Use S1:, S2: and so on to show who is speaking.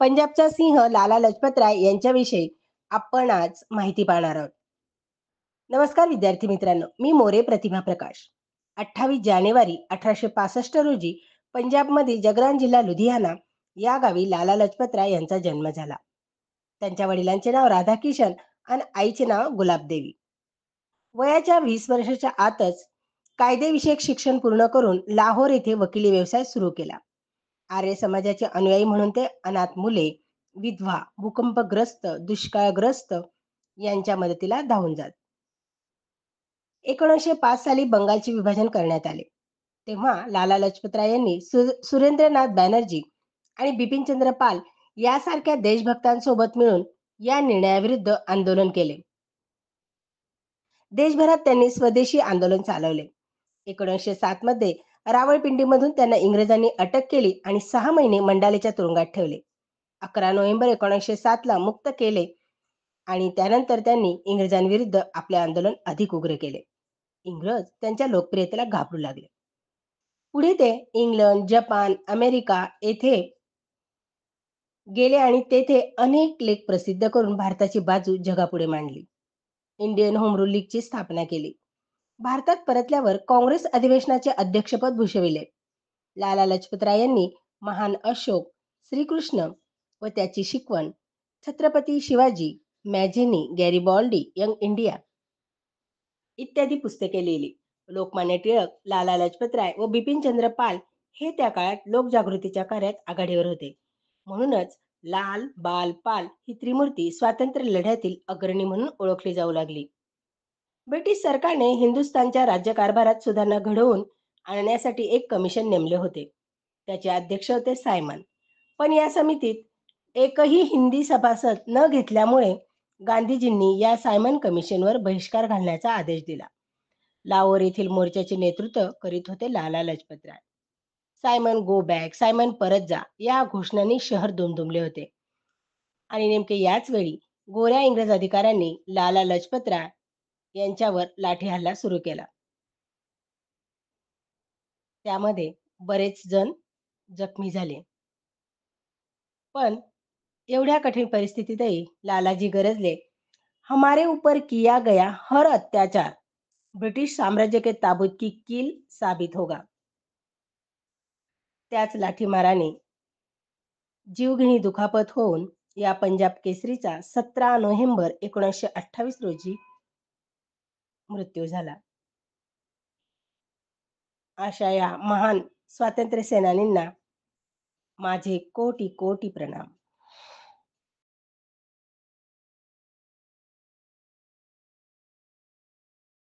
S1: पंजाबचा सिंह लाला लजपत राय यांच्याविषयी आपण आज माहिती पाहणार आहोत. नमस्कार विद्यार्थी मित्रांनो, मी मोरे प्रतिभा प्रकाश. 28 जानेवारी 1865 रोजी पंजाबमध्ये जगरान जिल्हा लुधियाना या गावी लाला लजपत राय यांचा जन्म झाला. त्यांच्या वडिलांचे नाव राधाकिशन आणि आईचे नाव गुलाबदेवी. वयाच्या 20 वर्षाच्या आतच कायदेविषयक शिक्षण पूर्ण करून लाहोर येथे वकिली व्यवसाय सुरू केला. आर्य समाजाचे अनुयायी म्हणून ते अनाथ मुले, विधवा, भूकंपग्रस्त, दुष्काळग्रस्त यांच्या मदतीला धावून जात. 1905 साली बंगालचे विभाजन करण्यात आले. तेव्हा लाला लजपतराय यांनी सुरेंद्रनाथ बॅनर्जी आणि बिपिनचंद्र पाल यासारख्या देशभक्तांसोबत मिळून या निर्णयाविरुद्ध आंदोलन केले. देशभरात त्यांनी स्वदेशी आंदोलन चालवले. 1907 मध्ये रावळपिंडीमधून त्यांना इंग्रजांनी अटक केली आणि 6 महिने मंडालेच्या तुरुंगात ठेवले. 11 नोव्हेंबर 1907 ला मुक्त केले आणि त्यानंतर त्यांनी इंग्रजांविरुद्ध आपले आंदोलन अधिक उग्र केले. इंग्रज त्यांच्या लोकप्रियतेला घाबरू लागले. पुढे ते इंग्लंड, जपान, अमेरिका येथे गेले आणि तेथे अनेक लेख प्रसिद्ध करून भारताची बाजू जगापुढे मांडली. इंडियन होम रूल लीगची स्थापना केली. भारतात परतल्यावर काँग्रेस अधिवेशनाचे अध्यक्षपद भूषविले. लाला लजपतराय यांनी महान अशोक, श्रीकृष्ण व त्याची शिकवण, छत्रपती शिवाजी, मॅझेनी, गॅरिबॉल्डी, यंग इंडिया इत्यादी पुस्तके लिहिली. लोकमान्य टिळक, लाला लजपतराय व बिपिनचंद्र पाल हे त्या काळात लोकजागृतीच्या कार्यात आघाडीवर होते. म्हणूनच लाल, बाल, पाल ही त्रिमूर्ती स्वातंत्र्य लढ्यातील अग्रणी म्हणून ओळखली जाऊ लागली. ब्रिटिश सरकारने हिंदुस्थानच्या राज्यकारभारात सुधारणा घडवून आणण्यासाठी एक कमिशन नेमले होते. त्याचे अध्यक्ष होते सायमन. पण या समितीत एकही हिंदी सभासद न घेतल्यामुळे गांधीजींनी या सायमन कमिशनवर बहिष्कार घालण्याचा आदेश दिला. लाहोर येथील मोर्चाचे नेतृत्व करीत होते लाला Lajpat Rai. Simon go back, Simon परत जा या घोषणांनी शहर दुमदुमले होते. आणि नेमके याच वेळी गोऱ्या इंग्रज अधिकाऱ्यांनी लाला लजपतराय यांच्यावर लाठी हल्ला सुरू केला. त्यामध्ये बरेच जण जखमी झाले. पण एवढ्या कठीण परिस्थितीतही लालाजी गरजले. हमारे ऊपर किया गया हर अत्याचार ब्रिटिश साम्राज्य के ताबूत की कील साबित होगा. त्याच लाठीमाराने जीवघेणी दुखापत होऊन या पंजाब केसरीचा 17 नोव्हेंबर 1928 रोजी मृत्यू झाला. अशा या महान स्वातंत्र्य सेनानींना माझे कोटी कोटी प्रणाम.